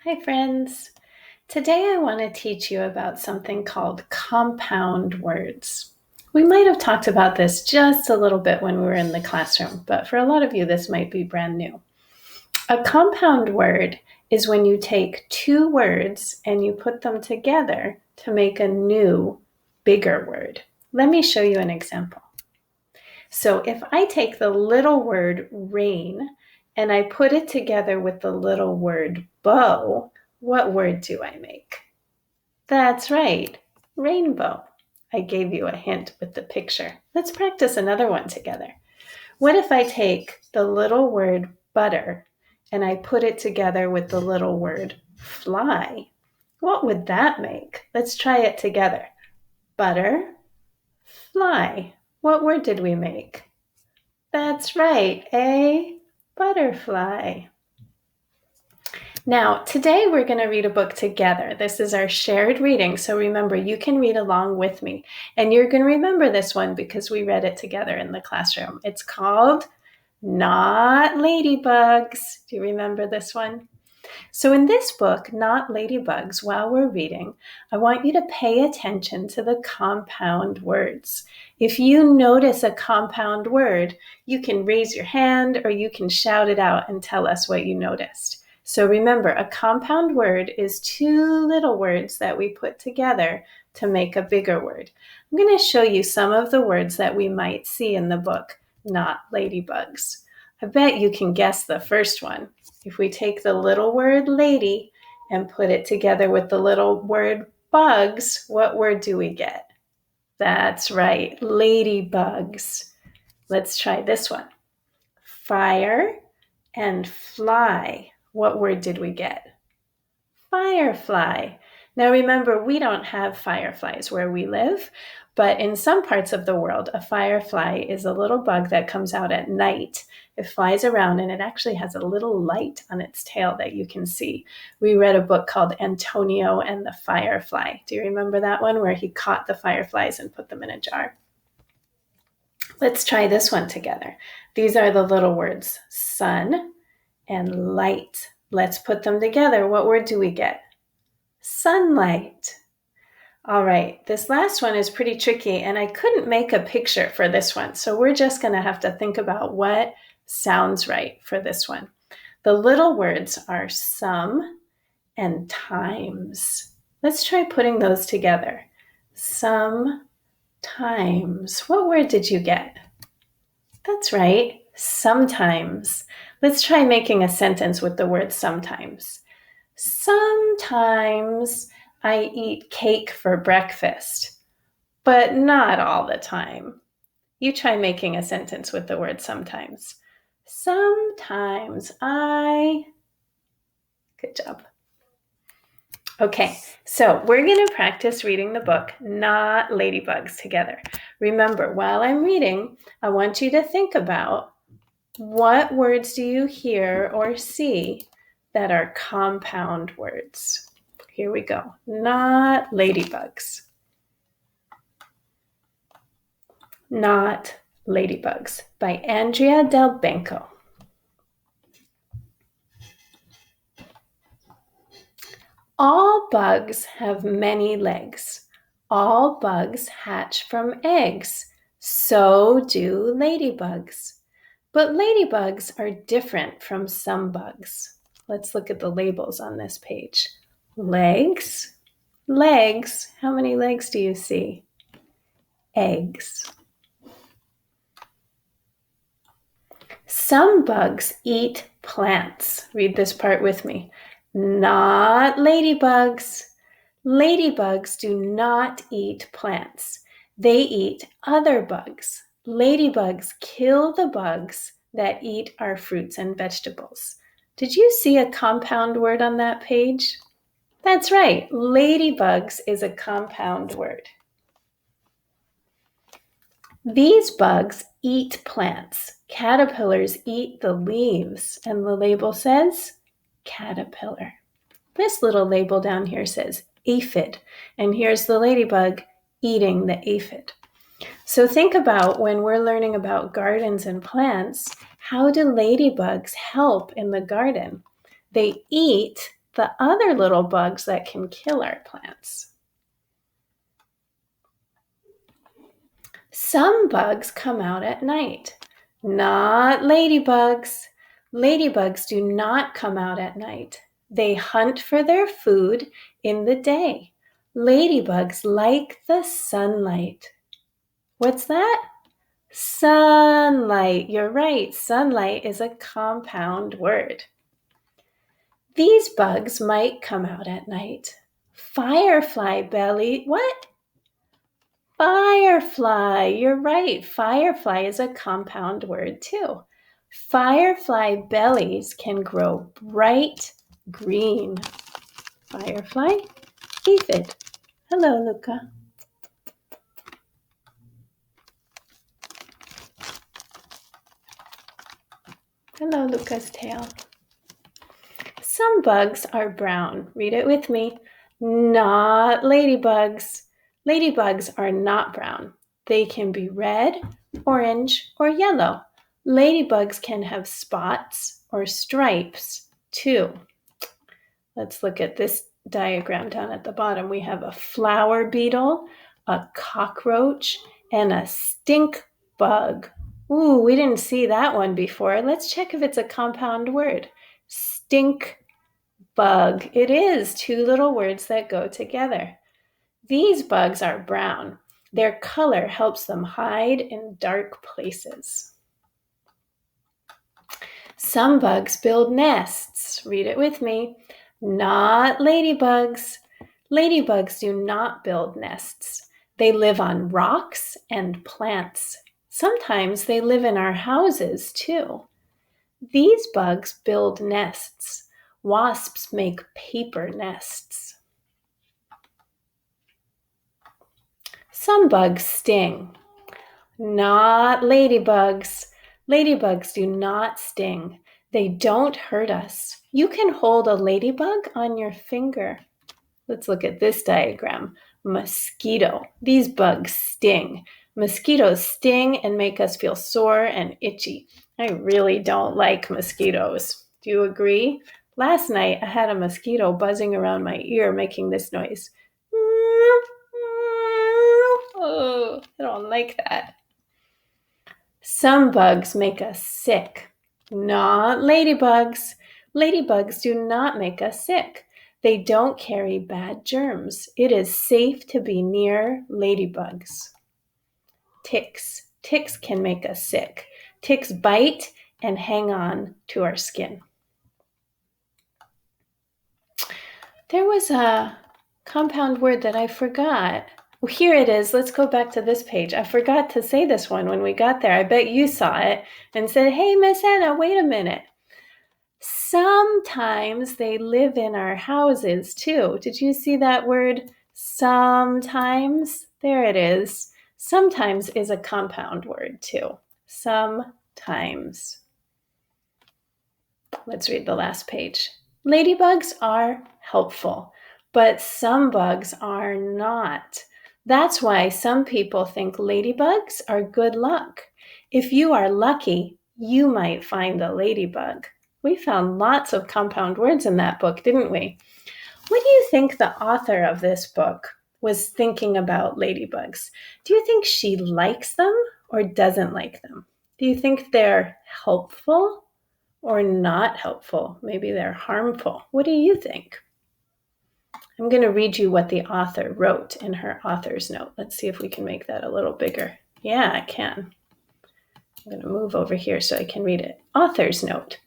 Hi friends! Today I want to teach you about something called compound words. We might have talked about this just a little bit when we were in the classroom, but for a lot of you this might be brand new. A compound word is when you take two words and you put them together to make a new, bigger word. Let me show you an example. So if I take the little word rain and I put it together with the little word bow, what word do I make? That's right, rainbow. I gave you a hint with the picture. Let's practice another one together. What if I take the little word butter and I put it together with the little word fly? What would that make? Let's try it together. Butter, fly. What word did we make? That's right, a butterfly. Now, today we're going to read a book together. This is our shared reading, so remember, you can read along with me. And you're going to remember this one because we read it together in the classroom. It's called Not Ladybugs. Do you remember this one? So in this book, Not Ladybugs, while we're reading, I want you to pay attention to the compound words. If you notice a compound word, you can raise your hand or you can shout it out and tell us what you noticed. So remember, a compound word is two little words that we put together to make a bigger word. I'm going to show you some of the words that we might see in the book, Not Ladybugs. I bet you can guess the first one. If we take the little word lady and put it together with the little word bugs, what word do we get? That's right, ladybugs. Let's try this one. Fire and fly. What word did we get? Firefly. Now remember, we don't have fireflies where we live, but in some parts of the world, a firefly is a little bug that comes out at night. It flies around and it actually has a little light on its tail that you can see. We read a book called Antonio and the Firefly. Do you remember that one where he caught the fireflies and put them in a jar? Let's try this one together. These are the little words, sun and light. Let's put them together. What word do we get? Sunlight. All right, this last one is pretty tricky and I couldn't make a picture for this one. So we're just gonna have to think about what sounds right for this one. The little words are some and times. Let's try putting those together. Sometimes. What word did you get? That's right, sometimes. Let's try making a sentence with the word sometimes. Sometimes I eat cake for breakfast, but not all the time. You try making a sentence with the word sometimes. Sometimes I... Good job. Okay, so we're going to practice reading the book, Not Ladybugs, together. Remember, while I'm reading, I want you to think about what words do you hear or see that are compound words. Here we go. Not ladybugs. Not Ladybugs by Andrea Del Banco. All bugs have many legs. All bugs hatch from eggs. So do ladybugs. But ladybugs are different from some bugs. Let's look at the labels on this page. Legs, legs. How many legs do you see? Eggs. Some bugs eat plants. Read this part with me. Not ladybugs. Ladybugs do not eat plants. They eat other bugs. Ladybugs kill the bugs that eat our fruits and vegetables. Did you see a compound word on that page? That's right, ladybugs is a compound word. These bugs eat plants. Caterpillars eat the leaves, and the label says caterpillar. This little label down here says aphid, and here's the ladybug eating the aphid. So think about when we're learning about gardens and plants, how do ladybugs help in the garden? They eat the other little bugs that can kill our plants. Some bugs come out at night. Not ladybugs. Ladybugs do not come out at night. They hunt for their food in the day. Ladybugs like the sunlight. What's that? Sunlight. You're right. Sunlight is a compound word. These bugs might come out at night. Firefly belly. What? Firefly. You're right. Firefly is a compound word too. Firefly bellies can grow bright green. Firefly aphid. Hello, Luca. Hello, Luca's tail. Some bugs are brown. Read it with me. Not ladybugs. Ladybugs are not brown. They can be red, orange, or yellow. Ladybugs can have spots or stripes too. Let's look at this diagram down at the bottom. We have a flower beetle, a cockroach, and a stink bug. Ooh, we didn't see that one before. Let's check if it's a compound word. Stink bug. It is two little words that go together. These bugs are brown. Their color helps them hide in dark places. Some bugs build nests. Read it with me. Not ladybugs. Ladybugs do not build nests. They live on rocks and plants. Sometimes they live in our houses too. These bugs build nests. Wasps make paper nests. Some bugs sting. Not ladybugs. Ladybugs do not sting. They don't hurt us. You can hold a ladybug on your finger. Let's look at this diagram. Mosquito. These bugs sting. Mosquitoes sting and make us feel sore and itchy. I really don't like mosquitoes. Do you agree? Last night, I had a mosquito buzzing around my ear making this noise. Oh, I don't like that. Some bugs make us sick. Not ladybugs. Ladybugs do not make us sick. They don't carry bad germs. It is safe to be near ladybugs. Ticks. Ticks can make us sick. Ticks bite and hang on to our skin. There was a compound word that I forgot. Well, here it is. Let's go back to this page. I forgot to say this one when we got there. I bet you saw it and said, hey, Miss Anna, wait a minute. Sometimes they live in our houses too. Did you see that word? Sometimes. There it is. Sometimes is a compound word too. Sometimes. Let's read the last page. Ladybugs are helpful, but some bugs are not. That's why some people think ladybugs are good luck. If you are lucky, you might find a ladybug. We found lots of compound words in that book, didn't we? What do you think the author of this book was thinking about ladybugs? Do you think she likes them or doesn't like them? Do you think they're helpful or not helpful? Maybe they're harmful. What do you think? I'm going to read you what the author wrote in her author's note. Let's see if we can make that a little bigger. Yeah, I can. I'm going to move over here so I can read it. Author's note.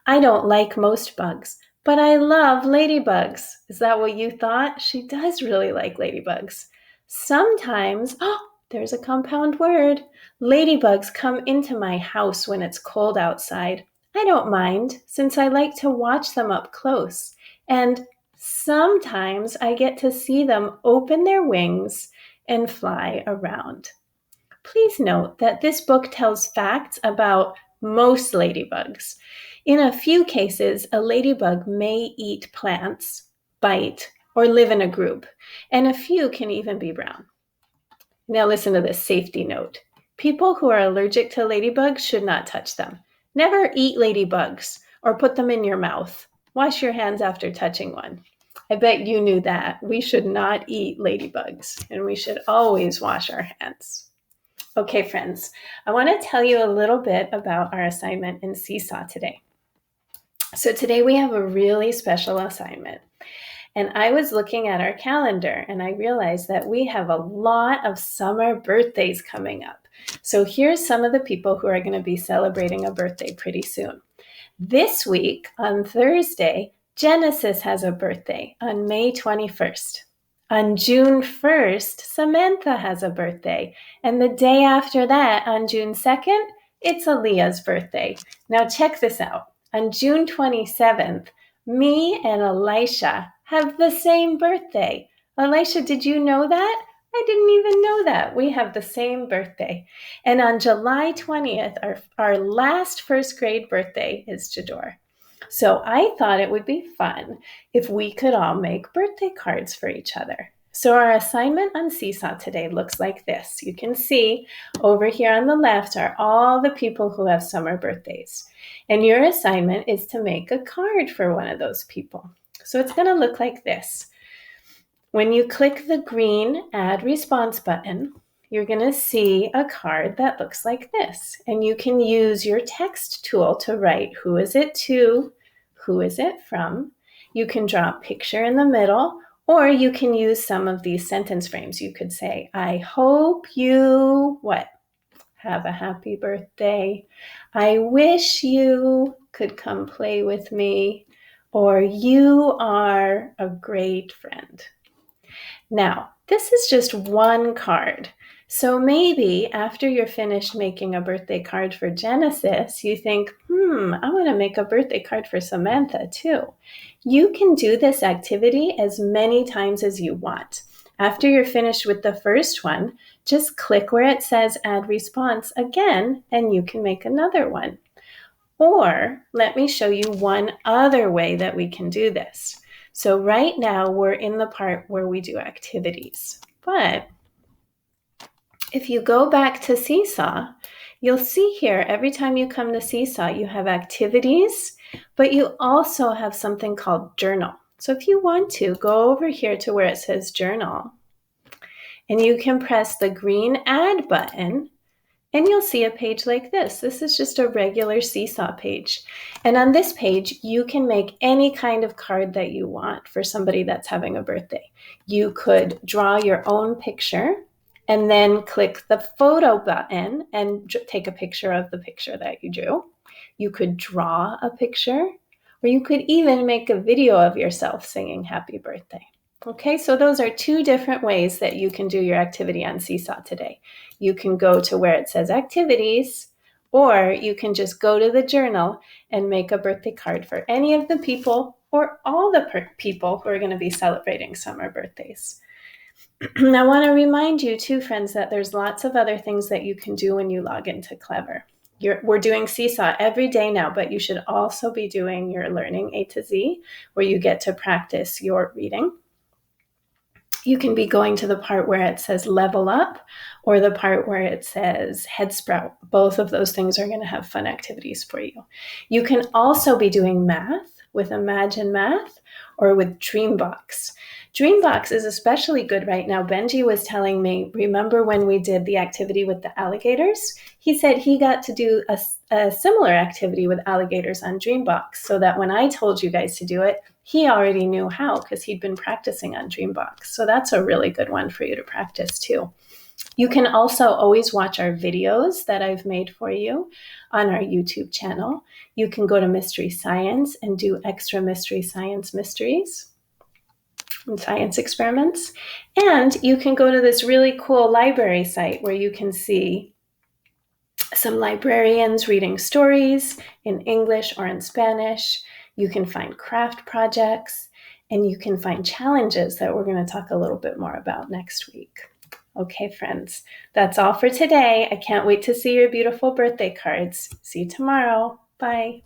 I don't like most bugs, but I love ladybugs. Is that what you thought? She does really like ladybugs. Sometimes, there's a compound word. Ladybugs come into my house when it's cold outside. I don't mind, since I like to watch them up close. And sometimes I get to see them open their wings and fly around. Please note that this book tells facts about most ladybugs. In a few cases, a ladybug may eat plants, bite, or live in a group, and a few can even be brown. Now listen to this safety note. People who are allergic to ladybugs should not touch them. Never eat ladybugs or put them in your mouth. Wash your hands after touching one. I bet you knew that. We should not eat ladybugs, and we should always wash our hands. Okay, friends, I want to tell you a little bit about our assignment in Seesaw today. So today we have a really special assignment. And I was looking at our calendar and I realized that we have a lot of summer birthdays coming up. So here's some of the people who are going to be celebrating a birthday pretty soon. This week, on Thursday, Genesis has a birthday on May 21st. On June 1st, Samantha has a birthday. And the day after that, on June 2nd, it's Aaliyah's birthday. Now check this out. On June 27th, me and Elisha have the same birthday. Elisha, did you know that? I didn't even know that. We have the same birthday. And on July 20th, our last first grade birthday is Jador. So I thought it would be fun if we could all make birthday cards for each other. So our assignment on Seesaw today looks like this. You can see over here on the left are all the people who have summer birthdays. And your assignment is to make a card for one of those people. So it's going to look like this. When you click the green Add Response button, you're going to see a card that looks like this. And you can use your text tool to write who is it to, who is it from. You can draw a picture in the middle, or you can use some of these sentence frames. You could say, I hope you, what? Have a happy birthday. I wish you could come play with me. Or you are a great friend. Now, this is just one card. So maybe after you're finished making a birthday card for Genesis, you think, I want to make a birthday card for Samantha too. You can do this activity as many times as you want. After you're finished with the first one, just click where it says Add Response again, and you can make another one. Or let me show you one other way that we can do this. So right now we're in the part where we do activities. But if you go back to Seesaw, you'll see here every time you come to Seesaw, you have activities, but you also have something called journal. So if you want to, go over here to where it says journal, and you can press the green Add button, and you'll see a page like this. This is just a regular Seesaw page. And on this page, you can make any kind of card that you want for somebody that's having a birthday. You could draw your own picture and then click the photo button and take a picture of the picture that you drew. You could draw a picture, or you could even make a video of yourself singing happy birthday. Okay, so those are two different ways that you can do your activity on Seesaw today. You can go to where it says activities, or you can just go to the journal and make a birthday card for any of the people or all the people who are going to be celebrating summer birthdays. I want to remind you too, friends, that there's lots of other things that you can do when you log into Clever. We're doing Seesaw every day now, but you should also be doing your Learning A to Z, where you get to practice your reading. You can be going to the part where it says level up, or the part where it says head sprout. Both of those things are going to have fun activities for you. You can also be doing math with Imagine Math or with Dreambox. Dreambox is especially good right now. Benji was telling me, remember when we did the activity with the alligators? He said he got to do a similar activity with alligators on Dreambox, so that when I told you guys to do it, he already knew how because he'd been practicing on Dreambox. So that's a really good one for you to practice too. You can also always watch our videos that I've made for you on our YouTube channel. You can go to Mystery Science and do extra Mystery Science mysteries and science experiments. And you can go to this really cool library site where you can see some librarians reading stories in English or in Spanish. You can find craft projects, and you can find challenges that we're going to talk a little bit more about next week. Okay, friends, that's all for today. I can't wait to see your beautiful birthday cards. See you tomorrow. Bye.